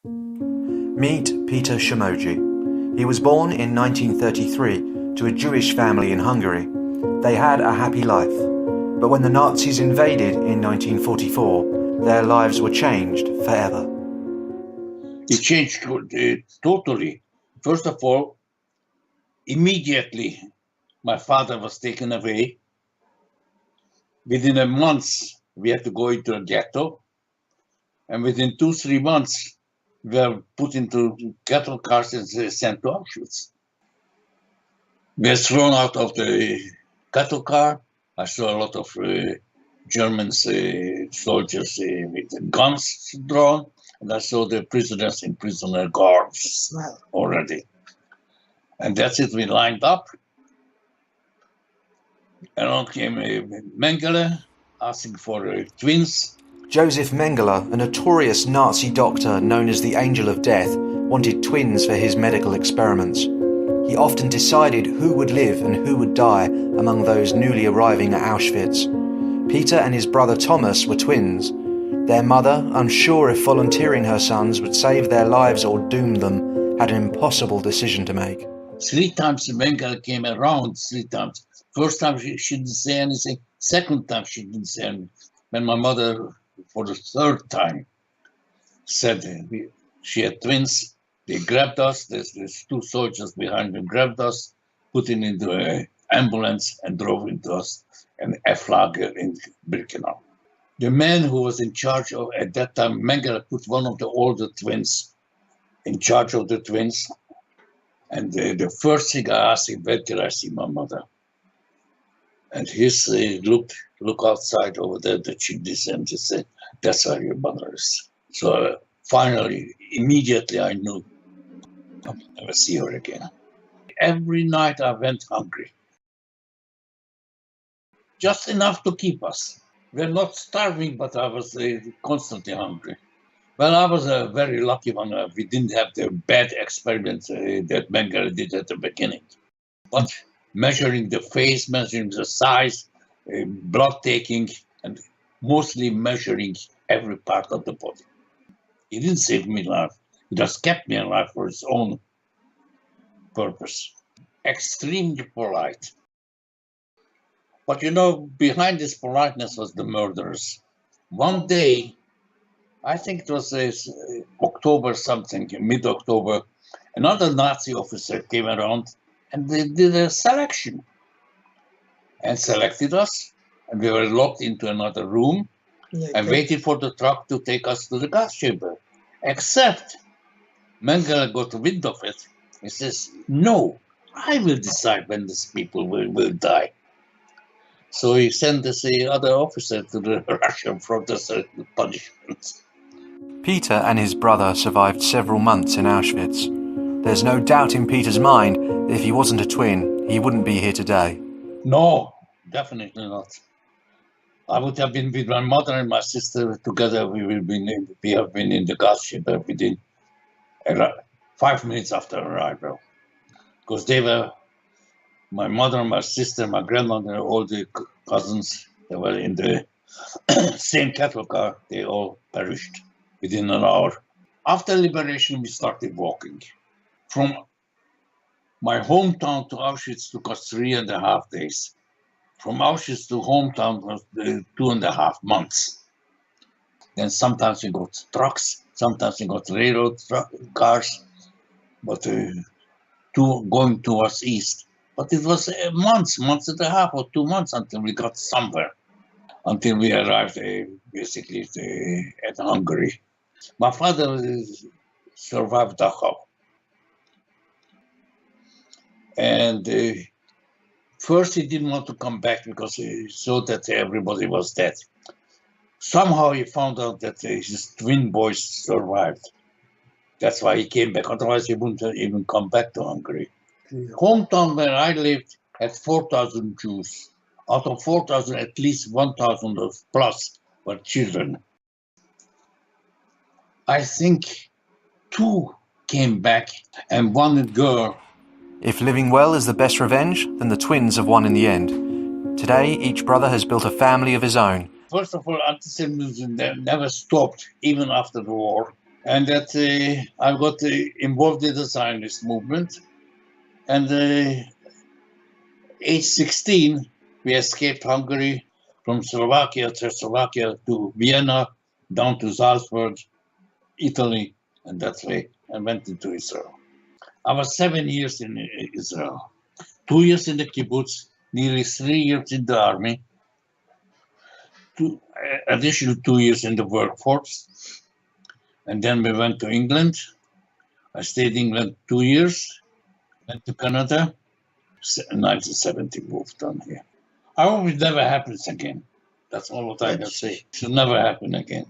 Meet Peter Somogyi. He was born in 1933 to a Jewish family in Hungary. They had a happy life. But when the Nazis invaded in 1944, their lives were changed forever. It changed totally. First of all, immediately my father was taken away. Within a month, we had to go into a ghetto. And within 2-3 months, we were put into cattle cars and sent to Auschwitz. We were thrown out of the cattle car. I saw a lot of German soldiers with guns drawn, and I saw the prisoners in prisoner guards already. And that's it, we lined up. Along came Mengele, asking for twins. Josef Mengele, a notorious Nazi doctor known as the Angel of Death, wanted twins for his medical experiments. He often decided who would live and who would die among those newly arriving at Auschwitz. Peter and his brother Thomas were twins. Their mother, unsure if volunteering her sons would save their lives or doom them, had an impossible decision to make. 3 times Mengele came around, 3 times. First time she didn't say anything. Second time she didn't say anything. When my mother, for the 3rd time, said she had twins, they grabbed us. There's 2 soldiers behind them, grabbed us, put it into an ambulance and drove into us and F-Lager in Birkenau. The man who was in charge of, at that time, Mengele put one of the older twins in charge of the twins. And the first thing I asked him, where did I see my mother? And he look outside over there, the chimneys, and he said, that's where your mother is. So finally, immediately I knew I would never see her again. Every night I went hungry. Just enough to keep us. We're not starving, but I was constantly hungry. Well, I was a very lucky one. We didn't have the bad experiments that Mengele did at the beginning. But measuring the face, measuring the size, blood taking, and mostly measuring every part of the body. He didn't save me life. He just kept me alive for his own purpose. Extremely polite. But you know, behind this politeness was the murderers. One day, I think it was October something, mid-October, another Nazi officer came around and they did a selection and selected us. And we were locked into another room and waited for the truck to take us to the gas chamber. Except Mengele got wind of it. He says, no, I will decide when these people will die. So he sent this other officer to the Russian front as a punishment. Peter and his brother survived several months in Auschwitz. There's no doubt in Peter's mind that if he wasn't a twin, he wouldn't be here today. No, definitely not. I would have been with my mother and my sister together. We have been in the gas chamber within 5 minutes after arrival. Because they were, my mother, my sister, my grandmother, all the cousins, they were in the same cattle car. They all perished within an hour. After liberation, we started walking. From my hometown to Auschwitz took us 3.5 days. From Auschwitz to hometown was 2.5 months. Then sometimes we got trucks, sometimes we got railroad cars, but going towards east. But it was months and a half or 2 months until we got somewhere, until we arrived basically at Hungary. My father survived Dachau. And first he didn't want to come back because he saw that everybody was dead. Somehow he found out that his twin boys survived. That's why he came back. Otherwise he wouldn't even come back to Hungary. The hometown where I lived had 4,000 Jews. Out of 4,000, at least 1,000 plus were children. I think 2 came back and 1 girl. If living well is the best revenge, then the twins have won in the end. Today, each brother has built a family of his own. First of all, anti-Semitism never stopped, even after the war. and that I got involved in the Zionist movement. And age 16, we escaped Hungary from Slovakia, Czechoslovakia to Vienna, down to Salzburg, Italy, and that way, and went into Israel. I was 7 years in Israel, 2 years in the kibbutz, nearly 3 years in the army, additional 2 years in the workforce. And then we went to England. I stayed in England 2 years, went to Canada, 1970 moved on here. I hope it never happens again. That's all what I can say. It should never happen again.